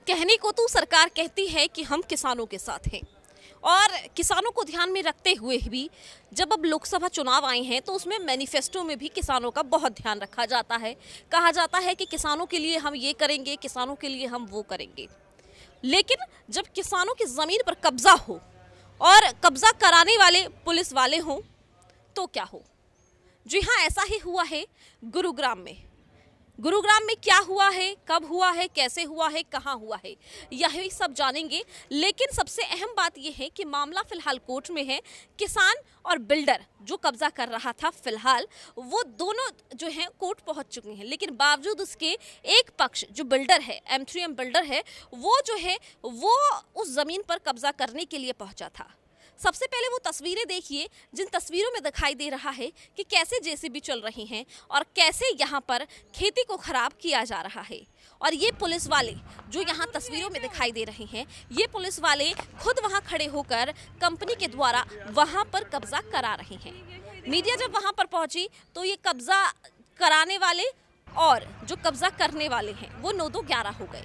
कहने को तो सरकार कहती है कि हम किसानों के साथ हैं और किसानों को ध्यान में रखते हुए भी जब अब लोकसभा चुनाव आए हैं तो उसमें मैनिफेस्टो में भी किसानों का बहुत ध्यान रखा जाता है। कहा जाता है कि किसानों के लिए हम ये करेंगे, किसानों के लिए हम वो करेंगे। लेकिन जब किसानों की ज़मीन पर कब्जा हो और कब्जा कराने वाले पुलिस वाले हों तो क्या हो। जी हाँ, ऐसा ही हुआ है गुरुग्राम में। गुरुग्राम में क्या हुआ है, कब हुआ है, कैसे हुआ है, कहाँ हुआ है, यही सब जानेंगे। लेकिन सबसे अहम बात यह है कि मामला फिलहाल कोर्ट में है। किसान और बिल्डर जो कब्जा कर रहा था फिलहाल वो दोनों जो हैं कोर्ट पहुंच चुके हैं। लेकिन बावजूद उसके एक पक्ष जो बिल्डर है, M3M बिल्डर है, वो जो है वो उस ज़मीन पर कब्जा करने के लिए पहुंचा था। सबसे पहले वो तस्वीरें देखिए जिन तस्वीरों में दिखाई दे रहा है कि कैसे JCB चल रही हैं और कैसे यहाँ पर खेती को खराब किया जा रहा है। और ये पुलिस वाले जो यहाँ तस्वीरों में दिखाई दे रहे हैं, ये पुलिस वाले खुद वहाँ खड़े होकर कंपनी के द्वारा वहाँ पर कब्जा करा रहे हैं। मीडिया जब वहाँ पर पहुँची तो ये कब्जा कराने वाले और जो कब्जा करने वाले हैं वो 9-2-11 हो गए।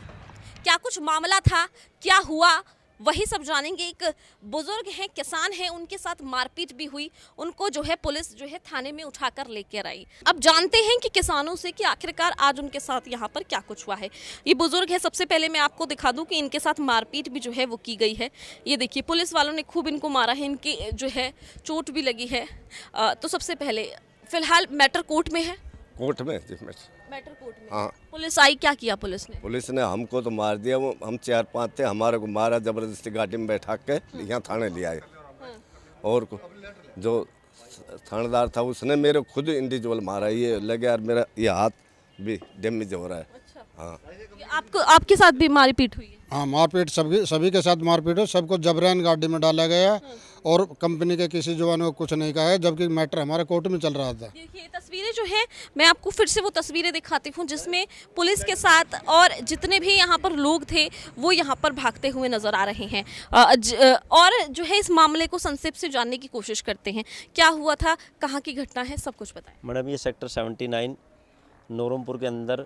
क्या कुछ मामला था, क्या हुआ, वही सब जानेंगे। एक बुजुर्ग हैं, किसान हैं, उनके साथ मारपीट भी हुई, उनको जो है पुलिस जो है थाने में उठाकर लेकर आई। अब जानते हैं कि किसानों से कि आखिरकार आज उनके साथ यहाँ पर क्या कुछ हुआ है। ये बुजुर्ग है, सबसे पहले मैं आपको दिखा दूं कि इनके साथ मारपीट भी जो है वो की गई है। ये देखिए पुलिस वालों ने खूब इनको मारा है, इनकी जो है चोट भी लगी है। तो सबसे पहले फिलहाल मैटर कोर्ट में है। कोर्ट में मैटर कोर्ट में। हाँ। पुलिस आई, क्या किया पुलिस ने? पुलिस ने हमको तो मार दिया। वो हम 4-5 थे, हमारे को मारा जबरदस्ती, गाड़ी में बैठा के यहाँ थाने ले आए। और जो थानेदार था उसने मेरे खुद इंडिविजुअल मारा। ये लगे यार मेरा ये हाथ भी डैमेज हो रहा है। अच्छा। हाँ। आपको आपके साथ भी मारपीट हुई है? हाँ, मारपीट सभी के साथ मारपीट हो। सबको जबरन गाड़ी में डाला गया और कंपनी के किसी जवान को कुछ नहीं कहा है, जबकि मैटर हमारे कोर्ट में चल रहा था। देखिए तस्वीरें जो है, मैं आपको फिर से वो तस्वीरें दिखाती हूँ जिसमें पुलिस के साथ और जितने भी यहाँ पर लोग थे वो यहाँ पर भागते हुए नजर आ रहे हैं। और जो है इस मामले को संक्षेप से जानने की कोशिश करते हैं। क्या हुआ था, कहाँ की घटना है, सब कुछ बताएं। मैडम ये सेक्टर 79 नौरमपुर के अंदर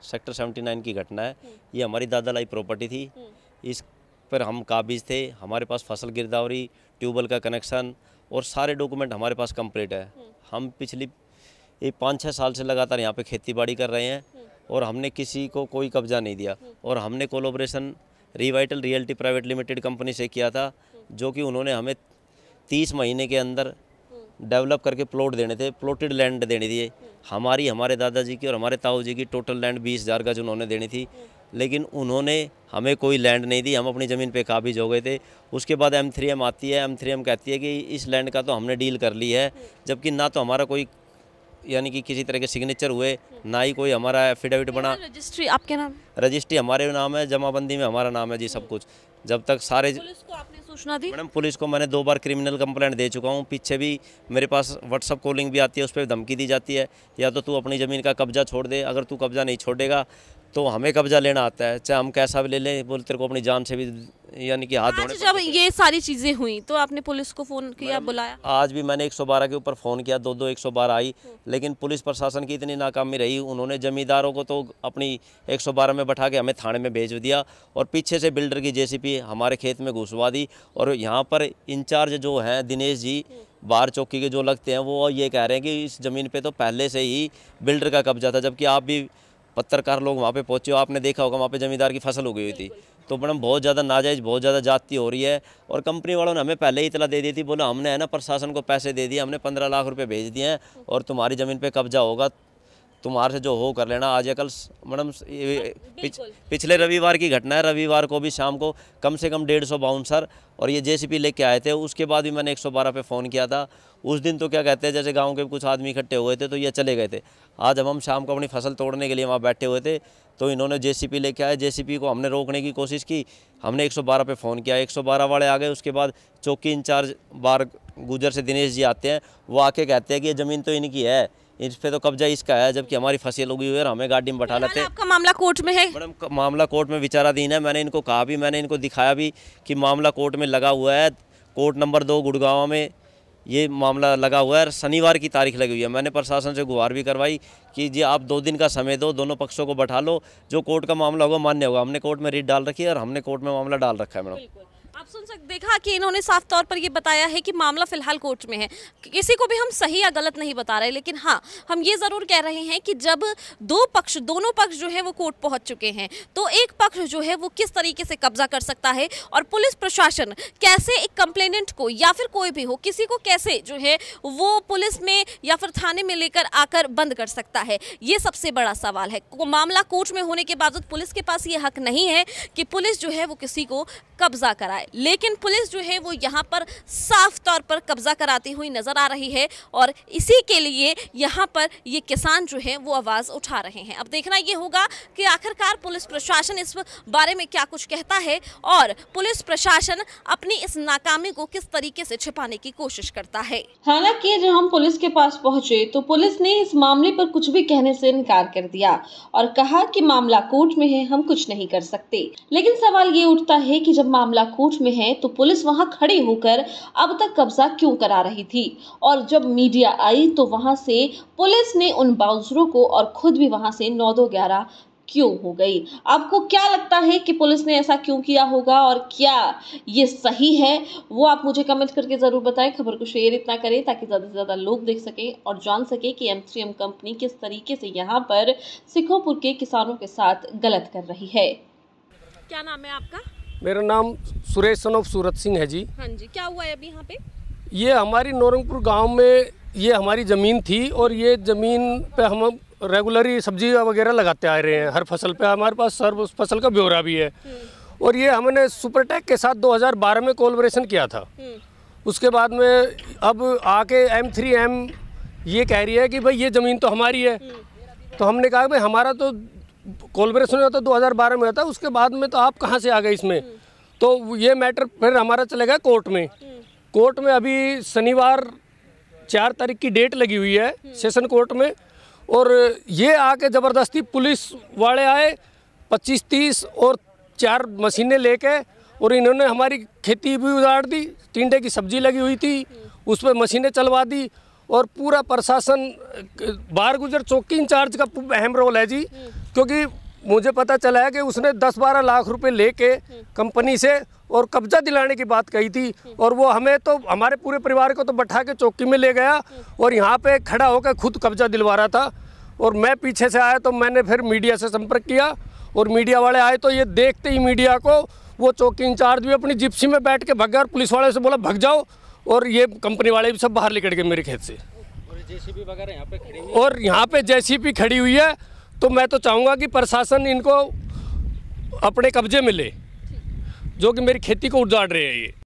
सेक्टर 79 की घटना है। ये हमारी दादा लाई प्रॉपर्टी थी। इस पर हम काबिज थे। हमारे पास फसल गिरदावरी, ट्यूबवेल का कनेक्शन और सारे डॉक्यूमेंट हमारे पास कंप्लीट है। हम पिछली 5-6 साल से लगातार यहाँ पे खेती बाड़ी कर रहे हैं और हमने किसी को कोई कब्जा नहीं दिया। और हमने collaboration Revital realty private limited company से किया था, जो कि उन्होंने हमें 30 महीने के अंदर डेवलप करके प्लॉट देने थे, प्लॉटेड लैंड देनी थी। हमारे दादाजी की और हमारे ताऊ जी की टोटल लैंड 20,000 गज उन्होंने देनी थी, लेकिन उन्होंने हमें कोई लैंड नहीं दी। हम अपनी ज़मीन पे काबिज हो गए थे। उसके बाद M3M आती है। M3M कहती है कि इस लैंड का तो हमने डील कर ली है, जबकि ना तो हमारा कोई यानी कि किसी तरह के सिग्नेचर हुए, ना ही कोई हमारा एफिडेविट बना। रजिस्ट्री आपके नाम? रजिस्ट्री हमारे नाम है, जमाबंदी में हमारा नाम है जी, सब कुछ। जब तक सारे पुलिस को आपने सूचना दी? मैडम पुलिस को मैंने 2 बार क्रिमिनल कंप्लेंट दे चुका हूँ। पीछे भी मेरे पास व्हाट्सअप कॉलिंग भी आती है, उस पर धमकी दी जाती है, या तो तू अपनी ज़मीन का कब्जा छोड़ दे, अगर तू कब्जा नहीं छोड़ेगा तो हमें कब्जा लेना आता है, चाहे हम कैसा भी ले लें। बोल तेरे को अपनी जान से भी यानी कि हाथ धोने। जब ये सारी चीज़ें हुई तो आपने पुलिस को फ़ोन किया, बुलाया? आज भी मैंने 112 के ऊपर फ़ोन किया, 2-2 112 आई, लेकिन पुलिस प्रशासन की इतनी नाकामी रही। उन्होंने ज़मींदारों को तो अपनी 112 में बैठा के हमें थाने में भेज दिया और पीछे से बिल्डर की JCB हमारे खेत में घुसवा दी। और यहाँ पर इंचार्ज जो हैं दिनेश जी, बार चौकी के जो लगते हैं, वो ये कह रहे हैं कि इस ज़मीन पर तो पहले से ही बिल्डर का कब्जा था। जबकि आप भी पत्रकार लोग वहाँ पे पहुँचे हो, आपने देखा होगा वहाँ पे ज़मींदार की फसल हो गई हुई थी। तो मैडम बहुत ज़्यादा नाजायज़, बहुत ज़्यादा जाती हो रही है। और कंपनी वालों ने हमें पहले ही इतला दे दी थी, बोला हमने है ना प्रशासन को पैसे दे दिए, हमने 15 लाख रुपए भेज दिए हैं और तुम्हारी ज़मीन पे कब्जा होगा, तुम्हारे से जो हो कर लेना। आज या कल मैडम पिछले रविवार की घटना है। रविवार को भी शाम को कम से कम 150 बाउंसर और ये JCB लेके आए थे। उसके बाद भी मैंने 112 पे फ़ोन किया था। उस दिन तो क्या कहते हैं, जैसे गांव के कुछ आदमी इकट्ठे हुए थे तो ये चले गए थे। आज हम शाम को अपनी फसल तोड़ने के लिए वहाँ बैठे हुए थे तो इन्होंने JCB लेके आए। JCB को हमने रोकने की कोशिश की, हमने 112 पे फ़ोन किया, 112 वाले आ गए। उसके बाद चौकी इंचार्ज बार गुजर से दिनेश जी आते हैं, वो आके कहते हैं कि ये ज़मीन तो इनकी है, इस पे तो कब्जा इसका है, जबकि हमारी फसल उगी हुई है और हमें गाड़ी में बैठा लेते हैं। आपका मामला कोर्ट में है? मैडम मामला कोर्ट में विचाराधीन है। मैंने इनको कहा भी, मैंने इनको दिखाया भी कि मामला कोर्ट में लगा हुआ है। कोर्ट नंबर 2 गुड़गांव में ये मामला लगा हुआ है और शनिवार की तारीख लगी हुई है। मैंने प्रशासन से गुहार भी करवाई कि जी आप 2 दिन का समय दो, दोनों पक्षों को बैठा लो, जो कोर्ट का मामला होगा मान्य होगा। हमने कोर्ट में रीट डाल रखी है और हमने कोर्ट में मामला डाल रखा है मैडम। आप सुन सकते, देखा कि इन्होंने साफ तौर पर ये बताया है कि मामला फिलहाल कोर्ट में है। किसी को भी हम सही या गलत नहीं बता रहे, लेकिन हाँ हम ये जरूर कह रहे हैं कि जब दोनों पक्ष जो है वो कोर्ट पहुंच चुके हैं, तो एक पक्ष जो है वो किस तरीके से कब्जा कर सकता है और पुलिस प्रशासन कैसे एक कंप्लेनेंट को या फिर कोई भी हो किसी को कैसे जो है वो पुलिस में या फिर थाने में लेकर आकर बंद कर सकता है, ये सबसे बड़ा सवाल है। मामला कोर्ट में होने के बावजूद पुलिस के पास ये हक नहीं है कि पुलिस जो है वो किसी को कब्जा कराए, लेकिन पुलिस जो है वो यहाँ पर साफ तौर पर कब्जा कराती हुई नजर आ रही है और इसी के लिए यहाँ पर ये किसान जो है वो आवाज उठा रहे हैं। अब देखना ये होगा कि आखिरकार पुलिस प्रशासन इस बारे में क्या कुछ कहता है और पुलिस प्रशासन अपनी इस नाकामी को किस तरीके से छिपाने की कोशिश करता है। हालांकि जब हम पुलिस के पास पहुंचे तो पुलिस ने इस मामले पर कुछ भी कहने से इनकार कर दिया और कहा कि मामला कोर्ट में है, हम कुछ नहीं कर सकते। लेकिन सवाल ये उठता है कि जब मामला कोर्ट में है तो पुलिस वहां खड़ी होकर अब तक कब्जा क्यों करा रही थी, और जब मीडिया आई तो वहां से पुलिस ने उन बाउंसरों को और खुद भी वहां से 9-11 क्यों हो गई। आपको क्या लगता है कि पुलिस ने ऐसा क्यों किया होगा और क्या ये सही है, वो आप मुझे कमेंट करके जरूर बताएं। खबर को शेयर इतना करें ताकि ज्यादा से ज्यादा लोग देख सकें और जान सके कि M3M कंपनी किस तरीके से यहाँ पर सिखोपुर के किसानों के साथ गलत कर रही है। क्या नाम है आपका? मेरा नाम सुरेश सन ऑफ सूरत सिंह है जी। हाँ जी, क्या हुआ है अभी यहाँ पे? ये हमारी नौरंगपुर गांव में ये हमारी ज़मीन थी और ये ज़मीन पे हम रेगुलर सब्जी वगैरह लगाते आ रहे हैं। हर फसल पे हमारे पास सर्व उस फसल का ब्यौरा भी है और ये हमने सुपरटेक के साथ 2012 में कोलैबोरेशन किया था। उसके बाद में अब आके M3M ये कह रही है कि भाई ये ज़मीन तो हमारी है। तो हमने कहा भाई हमारा तो कोलैबोरेशन होता 2012 में होता, उसके बाद में तो आप कहाँ से आ गए इसमें। तो ये मैटर फिर हमारा चले गया कोर्ट में। कोर्ट में अभी शनिवार 4 तारीख की डेट लगी हुई है सेशन कोर्ट में, और ये आके ज़बरदस्ती पुलिस वाले आए 25-30 और 4 मशीनें लेके, और इन्होंने हमारी खेती भी उजाड़ दी। टिंडे की सब्जी लगी हुई थी उस पर मशीनें चलवा दी और पूरा प्रशासन, बार गुजर चौकी इंचार्ज का अहम रोल है जी, क्योंकि मुझे पता चला है कि उसने 10-12 लाख रुपए लेके कंपनी से और कब्जा दिलाने की बात कही थी, और वो हमें तो हमारे पूरे परिवार को तो बैठा के चौकी में ले गया और यहाँ पे खड़ा होकर खुद कब्जा दिलवा रहा था। और मैं पीछे से आया तो मैंने फिर मीडिया से संपर्क किया और मीडिया वाले आए तो ये देखते ही मीडिया को वो चौकी इंचार्ज भी अपनी जिप्सी में बैठ के भग गया और पुलिस वाले से बोला भग जाओ, और ये कंपनी वाले भी सब बाहर निकल गए मेरे खेत से। और यहाँ पे JCB खड़ी हुई है। तो मैं तो चाहूँगा कि प्रशासन इनको अपने कब्जे में ले, जो कि मेरी खेती को उजाड़ रहे हैं ये।